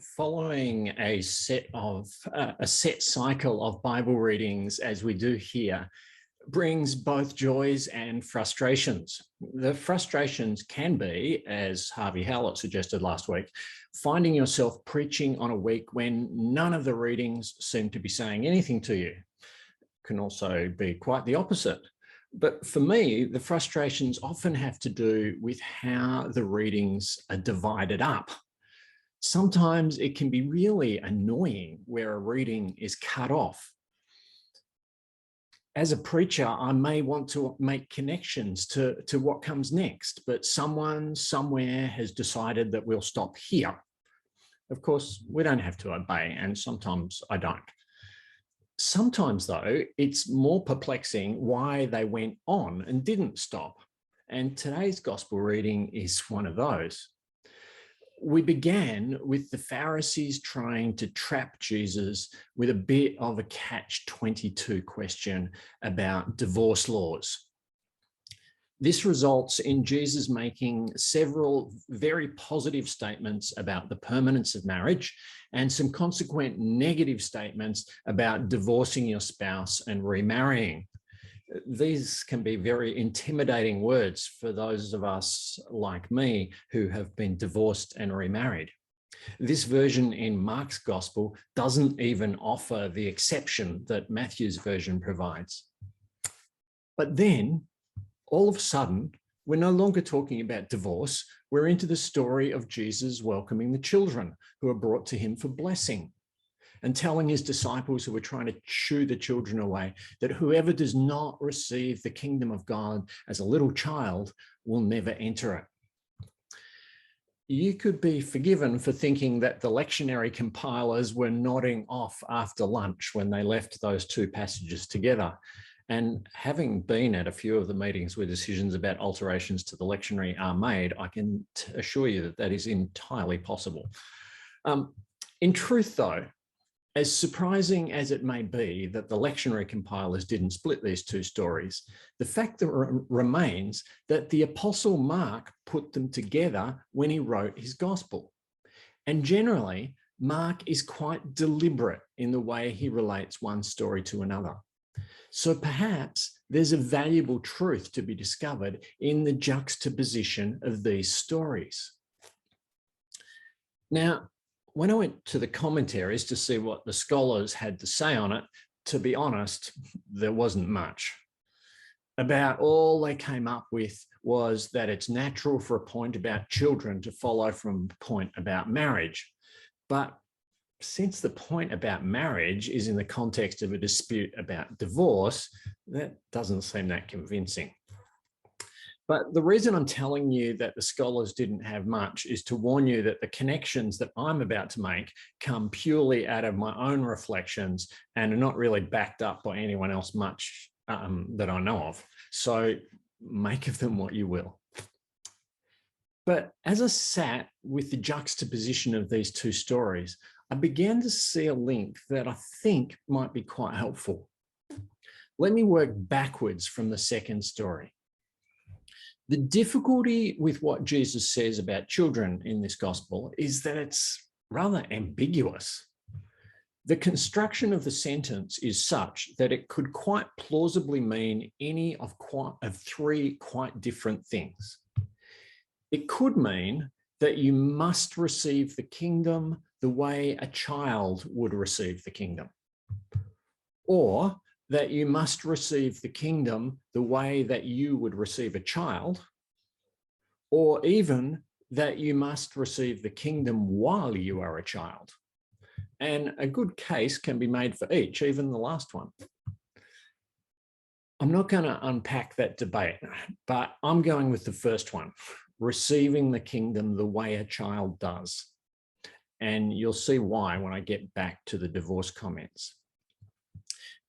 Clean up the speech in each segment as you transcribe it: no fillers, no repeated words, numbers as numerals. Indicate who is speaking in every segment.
Speaker 1: Following a set cycle of Bible readings as we do here brings both joys and frustrations. The frustrations can be, as Harvey Howlett suggested last week, finding yourself preaching on a week when none of the readings seem to be saying anything to you. It can also be quite the opposite. But for me, the frustrations often have to do with how the readings are divided up. Sometimes it can be really annoying where a reading is cut off. As a preacher, I may want to make connections to what comes next, but someone somewhere has decided that we'll stop here. Of course, we don't have to obey, and sometimes I don't. Sometimes, though, it's more perplexing why they went on and didn't stop. And today's gospel reading is one of those. We began with the Pharisees trying to trap Jesus with a bit of a catch-22 question about divorce laws. This results in Jesus making several very positive statements about the permanence of marriage and some consequent negative statements about divorcing your spouse and remarrying. These can be very intimidating words for those of us like me who have been divorced and remarried. This version in Mark's gospel doesn't even offer the exception that Matthew's version provides. But then, all of a sudden, we're no longer talking about divorce. We're into the story of Jesus welcoming the children who are brought to him for blessing, and telling his disciples who were trying to shoo the children away that whoever does not receive the kingdom of God as a little child will never enter it. You could be forgiven for thinking that the lectionary compilers were nodding off after lunch when they left those two passages together. And having been at a few of the meetings where decisions about alterations to the lectionary are made, I can assure you that that is entirely possible. In truth, though, as surprising as it may be that the lectionary compilers didn't split these two stories, the fact that remains that the Apostle Mark put them together when he wrote his gospel. And generally, Mark is quite deliberate in the way he relates one story to another. So perhaps there's a valuable truth to be discovered in the juxtaposition of these stories. Now, when I went to the commentaries to see what the scholars had to say on it, to be honest, there wasn't much. About all they came up with was that it's natural for a point about children to follow from a point about marriage. But since the point about marriage is in the context of a dispute about divorce, that doesn't seem that convincing. But the reason I'm telling you that the scholars didn't have much is to warn you that the connections that I'm about to make come purely out of my own reflections and are not really backed up by anyone else much that I know of. So make of them what you will. But as I sat with the juxtaposition of these two stories, I began to see a link that I think might be quite helpful. Let me work backwards from the second story. The difficulty with what Jesus says about children in this gospel is that it's rather ambiguous. The construction of the sentence is such that it could quite plausibly mean any of three quite different things. It could mean that you must receive the kingdom the way a child would receive the kingdom, or that you must receive the kingdom the way that you would receive a child, or even that you must receive the kingdom while you are a child. And a good case can be made for each, even the last one. I'm not going to unpack that debate, but I'm going with the first one, receiving the kingdom the way a child does. And you'll see why when I get back to the divorce comments.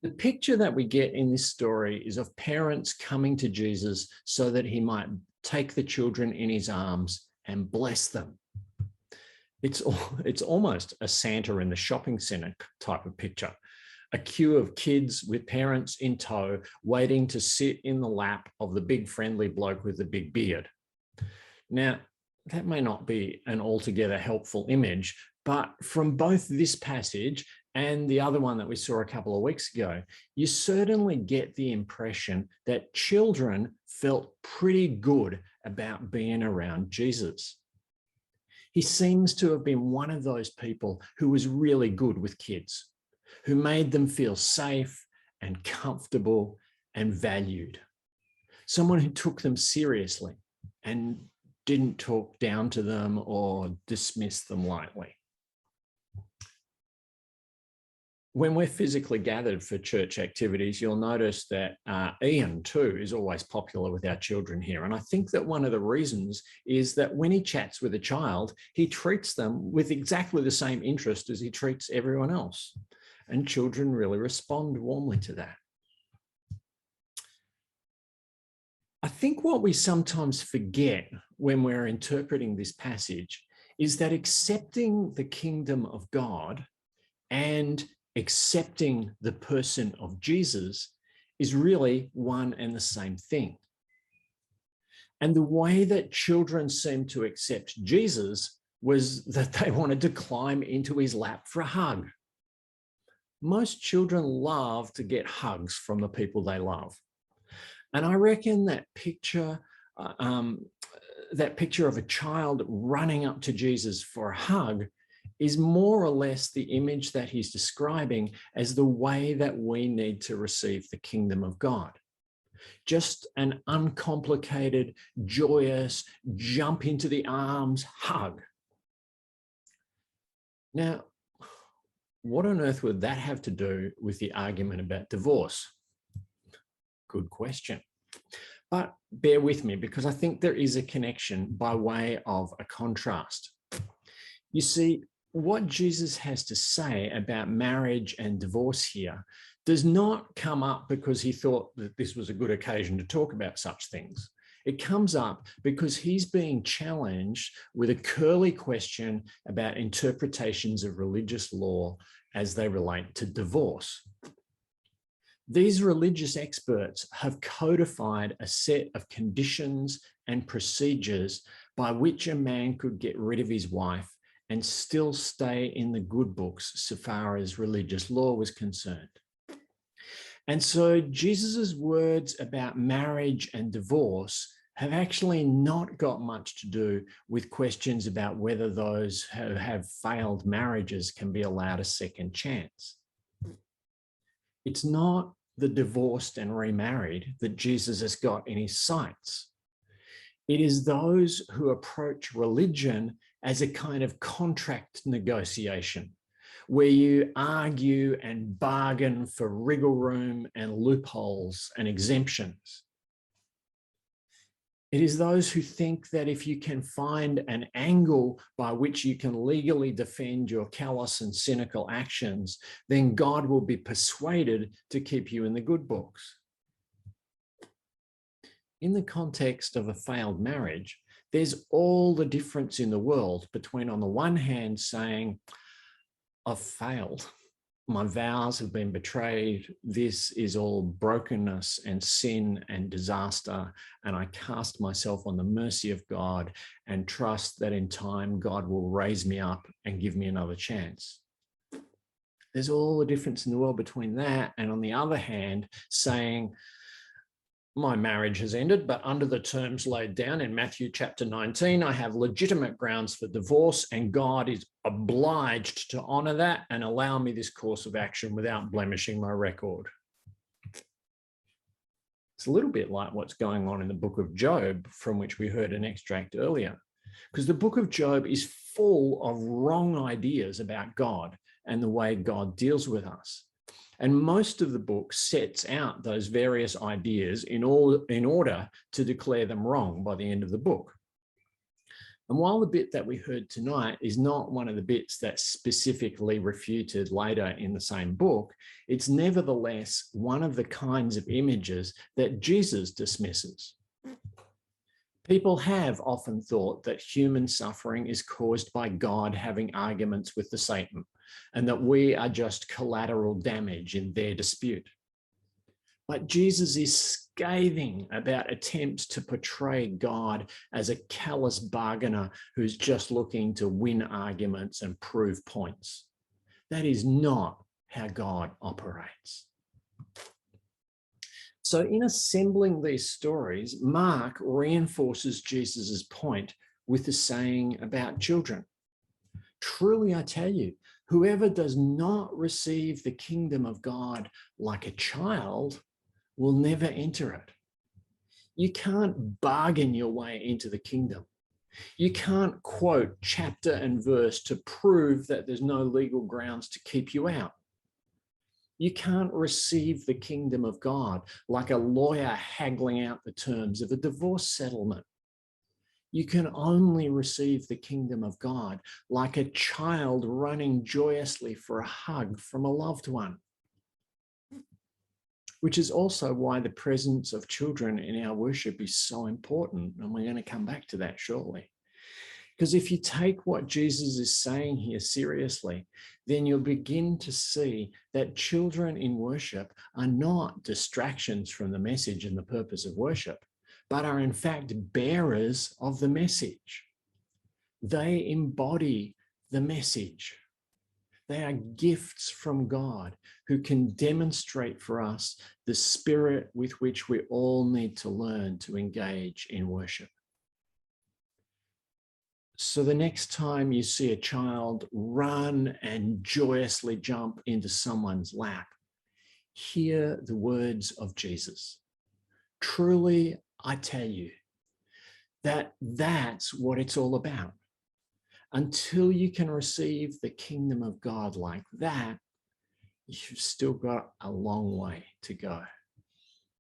Speaker 1: The picture that we get in this story is of parents coming to Jesus so that he might take the children in his arms and bless them. It's almost a Santa in the shopping center type of picture. A queue of kids with parents in tow waiting to sit in the lap of the big friendly bloke with the big beard. Now, that may not be an altogether helpful image, But from both this passage and the other one that we saw a couple of weeks ago, you certainly get the impression that children felt pretty good about being around Jesus. He seems to have been one of those people who was really good with kids, who made them feel safe and comfortable and valued. Someone who took them seriously and didn't talk down to them or dismiss them lightly. When we're physically gathered for church activities, you'll notice that Ian too is always popular with our children here. And I think that one of the reasons is that when he chats with a child, he treats them with exactly the same interest as he treats everyone else. And children really respond warmly to that. I think what we sometimes forget when we're interpreting this passage is that accepting the kingdom of God and accepting the person of Jesus is really one and the same thing. And the way that children seem to accept Jesus was that they wanted to climb into his lap for a hug. Most children love to get hugs from the people they love. And I reckon that picture of a child running up to Jesus for a hug is more or less the image that he's describing as the way that we need to receive the kingdom of God. Just an uncomplicated, joyous, jump into the arms hug. Now, what on earth would that have to do with the argument about divorce? Good question. But bear with me, because I think there is a connection by way of a contrast. You see, what Jesus has to say about marriage and divorce here does not come up because he thought that this was a good occasion to talk about such things. It comes up because he's being challenged with a curly question about interpretations of religious law as they relate to divorce. These religious experts have codified a set of conditions and procedures by which a man could get rid of his wife and still stay in the good books so far as religious law was concerned. And so Jesus's words about marriage and divorce have actually not got much to do with questions about whether those who have failed marriages can be allowed a second chance. It's not the divorced and remarried that Jesus has got in his sights. It is those who approach religion as a kind of contract negotiation, where you argue and bargain for wriggle room and loopholes and exemptions. It is those who think that if you can find an angle by which you can legally defend your callous and cynical actions, then God will be persuaded to keep you in the good books. In the context of a failed marriage, there's all the difference in the world between, on the one hand, saying, I've failed. My vows have been betrayed. This is all brokenness and sin and disaster. And I cast myself on the mercy of God and trust that in time God will raise me up and give me another chance. There's all the difference in the world between that and, on the other hand, saying, my marriage has ended, but under the terms laid down in Matthew chapter 19, I have legitimate grounds for divorce, and God is obliged to honor that and allow me this course of action without blemishing my record. It's a little bit like what's going on in the book of Job, from which we heard an extract earlier, because the book of Job is full of wrong ideas about God and the way God deals with us. And most of the book sets out those various ideas in order to declare them wrong by the end of the book. And while the bit that we heard tonight is not one of the bits that's specifically refuted later in the same book, it's nevertheless one of the kinds of images that Jesus dismisses. People have often thought that human suffering is caused by God having arguments with the Satan, and that we are just collateral damage in their dispute. But Jesus is scathing about attempts to portray God as a callous bargainer who's just looking to win arguments and prove points. That is not how God operates. So in assembling these stories, Mark reinforces Jesus's point with the saying about children. Truly, I tell you, whoever does not receive the kingdom of God like a child will never enter it. You can't bargain your way into the kingdom. You can't quote chapter and verse to prove that there's no legal grounds to keep you out. You can't receive the kingdom of God like a lawyer haggling out the terms of a divorce settlement. You can only receive the kingdom of God like a child running joyously for a hug from a loved one. Which is also why the presence of children in our worship is so important. And we're going to come back to that shortly. Because if you take what Jesus is saying here seriously, then you'll begin to see that children in worship are not distractions from the message and the purpose of worship, but are in fact bearers of the message. They embody the message. They are gifts from God who can demonstrate for us the spirit with which we all need to learn to engage in worship. So the next time you see a child run and joyously jump into someone's lap, hear the words of Jesus. Truly, I tell you that that's what it's all about. Until you can receive the kingdom of God like that, you've still got a long way to go.